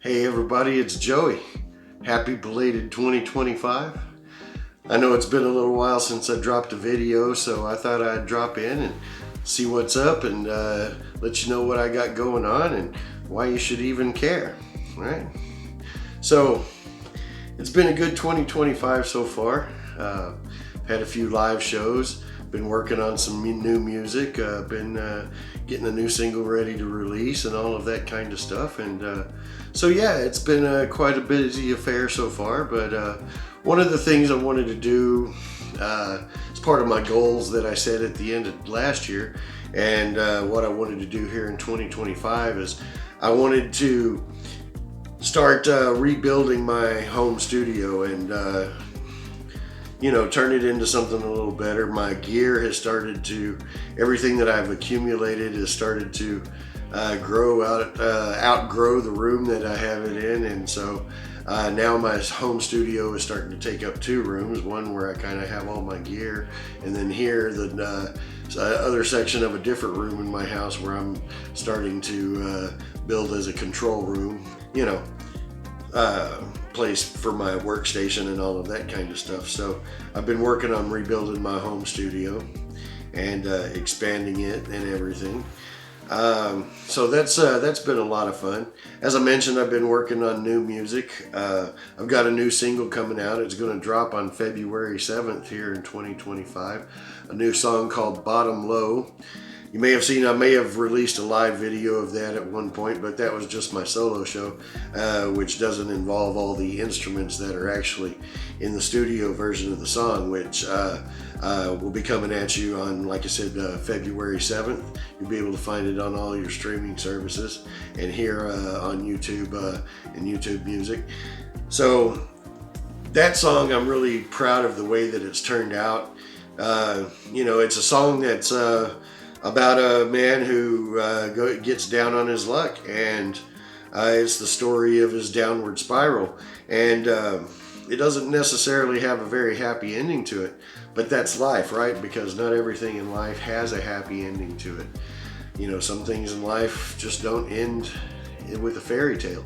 Hey everybody, it's Joey. Happy belated 2025. I know it's been a little while since I dropped a video, so I thought I'd drop in and see what's up and let you know what I got going on and why you should even care, right? So, it's been a good 2025 so far. Had a few live shows, been working on some new music, been getting a new single ready to release and all of that kind of stuff. And so yeah, it's been quite a busy affair so far, but one of the things I wanted to do as part of my goals that I set at the end of last year, and what I wanted to do here in 2025 is I wanted to start rebuilding my home studio and turn it into something a little better. My gear has started to, everything that I've accumulated has started to outgrow the room that I have it in, and so now my home studio is starting to take up two rooms, one where I kind of have all my gear, and then here the other section of a different room in my house where I'm starting to build as a control room, place for my workstation and all of that kind of stuff. So I've been working on rebuilding my home studio and expanding it and everything. So that's been a lot of fun. As I mentioned, I've been working on new music. I've got a new single coming out. It's going to drop on February 7th here in 2025. A new song called Bottom Low. You may have seen, I may have released a live video of that at one point, but that was just my solo show, which doesn't involve all the instruments that are actually in the studio version of the song, which will be coming at you on, like I said, February 7th. You'll be able to find it on all your streaming services and here on YouTube and YouTube Music. So that song, I'm really proud of the way that it's turned out. It's a song that's about a man who gets down on his luck, and it's the story of his downward spiral. And it doesn't necessarily have a very happy ending to it, but that's life, right? Because not everything in life has a happy ending to it. Some things in life just don't end with a fairy tale.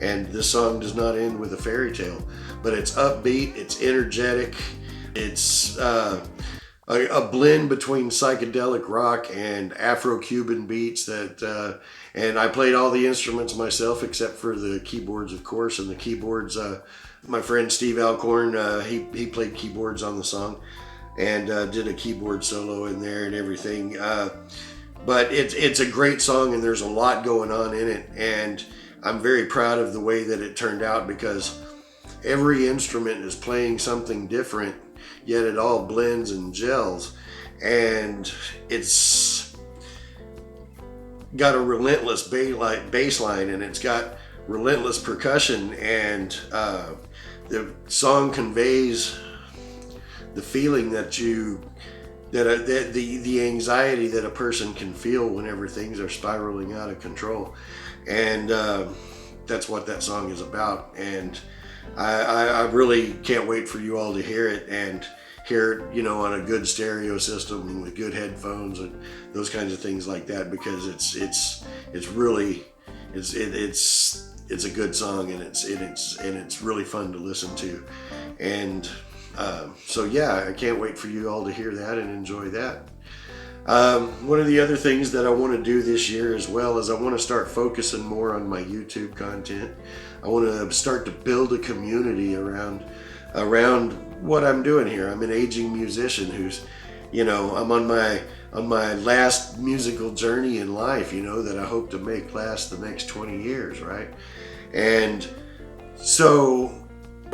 And this song does not end with a fairy tale, but it's upbeat, it's energetic, it's a blend between psychedelic rock and Afro-Cuban beats and I played all the instruments myself except for the keyboards, of course, and the keyboards, my friend Steve Alcorn, he played keyboards on the song and did a keyboard solo in there and everything. But it's a great song and there's a lot going on in it, and I'm very proud of the way that it turned out because every instrument is playing something different, yet it all blends and gels, and it's got a relentless bass line and it's got relentless percussion, and the song conveys the feeling that the anxiety that a person can feel whenever things are spiraling out of control, and that's what that song is about. And I really can't wait for you all to hear it and hear it, on a good stereo system with good headphones and those kinds of things like that, because it's a good song, and it's really fun to listen to. And so yeah, I can't wait for you all to hear that and enjoy that. One of the other things that I want to do this year as well is I want to start focusing more on my YouTube content. I want to start to build a community around what I'm doing here. I'm an aging musician who's, I'm on my last musical journey in life, that I hope to make last the next 20 years, right? And so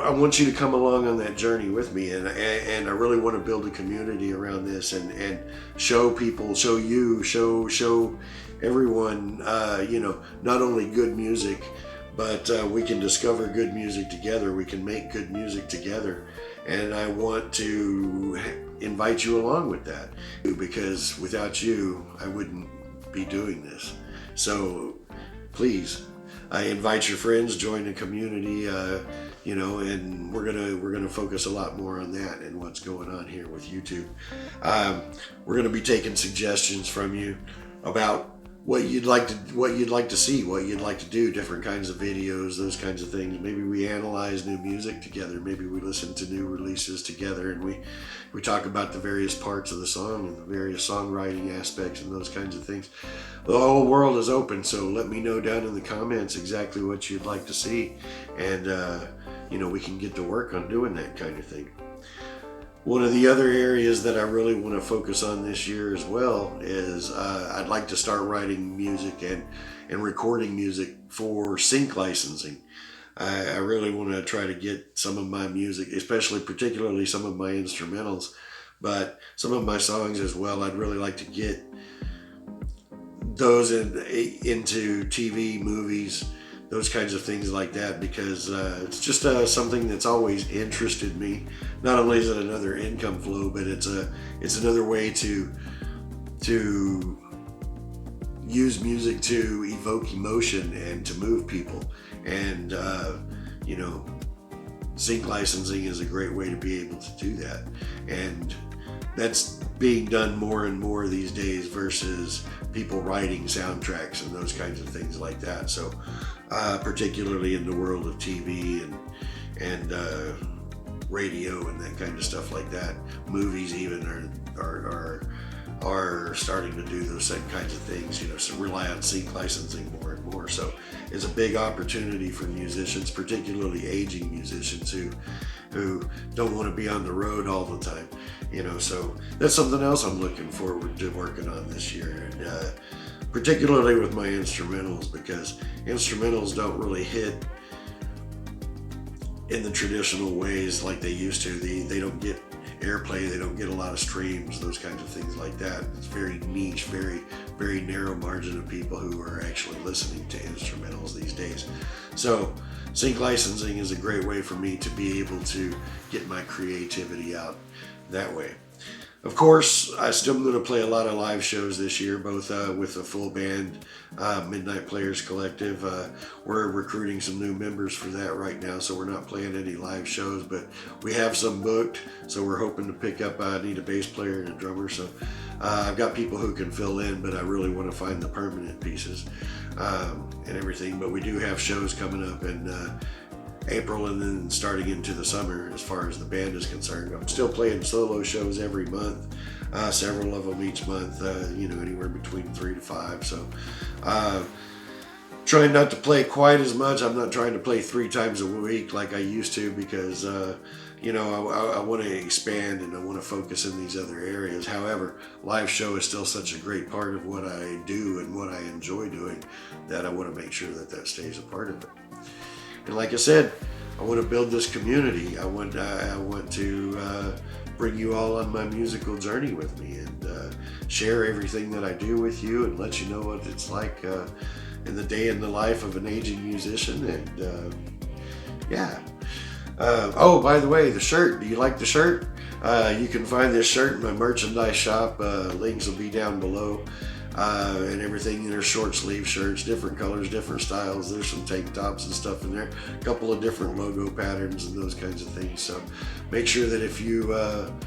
I want you to come along on that journey with me, and I really want to build a community around this and show people, show everyone, not only good music, but we can discover good music together. We can make good music together, and I want to invite you along with that, because without you, I wouldn't be doing this. So please, I invite your friends, join the community, and we're gonna focus a lot more on that and what's going on here with YouTube. We're gonna be taking suggestions from you about what you'd like to see, what you'd like to do, different kinds of videos, those kinds of things. Maybe we analyze new music together. Maybe we listen to new releases together, and we talk about the various parts of the song and the various songwriting aspects and those kinds of things. The whole world is open, so let me know down in the comments exactly what you'd like to see, and we can get to work on doing that kind of thing. One of the other areas that I really want to focus on this year as well is I'd like to start writing music and recording music for sync licensing. I really want to try to get some of my music, particularly some of my instrumentals, but some of my songs as well. I'd really like to get those into TV, movies, those kinds of things like that, because it's just something that's always interested me. Not only is it another income flow, but it's another way to use music to evoke emotion and to move people. And sync licensing is a great way to be able to do that, and that's being done more and more these days versus people writing soundtracks and those kinds of things like that. So particularly in the world of TV and radio and that kind of stuff like that. Movies even are starting to do those same kinds of things, so rely on sync licensing more and more. So it's a big opportunity for musicians, particularly aging musicians who don't want to be on the road all the time, so that's something else I'm looking forward to working on this year. And particularly with my instrumentals, because instrumentals don't really hit in the traditional ways like they used to. They don't get airplay, they don't get a lot of streams, those kinds of things like that. It's very niche, very, very narrow margin of people who are actually listening to instrumentals these days. So sync licensing is a great way for me to be able to get my creativity out that way. Of course, I still am going to play a lot of live shows this year, both with a full band, Midnight Players Collective. We're recruiting some new members for that right now, so we're not playing any live shows, but we have some booked, so we're hoping to pick up. I need a bass player and a drummer, so I've got people who can fill in, but I really want to find the permanent pieces and everything. But we do have shows coming up in April, and then starting into the summer as far as the band is concerned. I'm still playing solo shows every month, several of them each month, anywhere between 3 to 5. So trying not to play quite as much. I'm not trying to play 3 times a week like I used to, because I want to expand and I want to focus in these other areas. However, live show is still such a great part of what I do and what I enjoy doing that I want to make sure that stays a part of it. And like I said, I want to build this community. I want to bring you all on my musical journey with me, and share everything that I do with you, and let you know what it's like in the day in the life of an aging musician. And oh, by the way, the shirt. Do you like the shirt? You can find this shirt in my merchandise shop. Links will be down below. And everything. There's short sleeve shirts, different colors, different styles. There's some tank tops and stuff in there, a couple of different logo patterns and those kinds of things. So make sure that if you want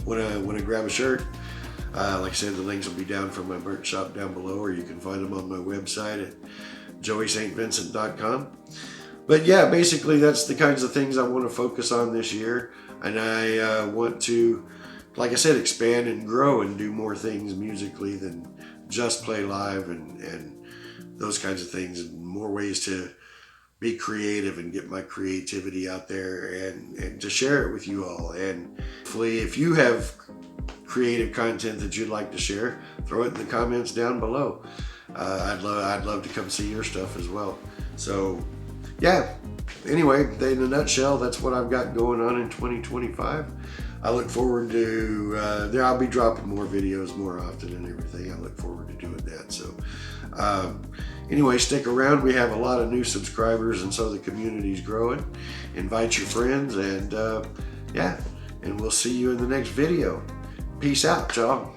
to grab a shirt, like I said, the links will be down from my merch shop down below, or you can find them on my website at joeystvincent.com. But yeah, basically that's the kinds of things I want to focus on this year, and I want to, like I said, expand and grow and do more things musically than just play live, and those kinds of things, and more ways to be creative and get my creativity out there and to share it with you all. And hopefully, if you have creative content that you'd like to share, throw it in the comments down below. I'd love to come see your stuff as well. So yeah, anyway, in a nutshell, that's what I've got going on in 2025. I look forward to, I'll be dropping more videos more often and everything. I look forward to doing that. So anyway, stick around. We have a lot of new subscribers, and so the community's growing. Invite your friends, and and we'll see you in the next video. Peace out, y'all.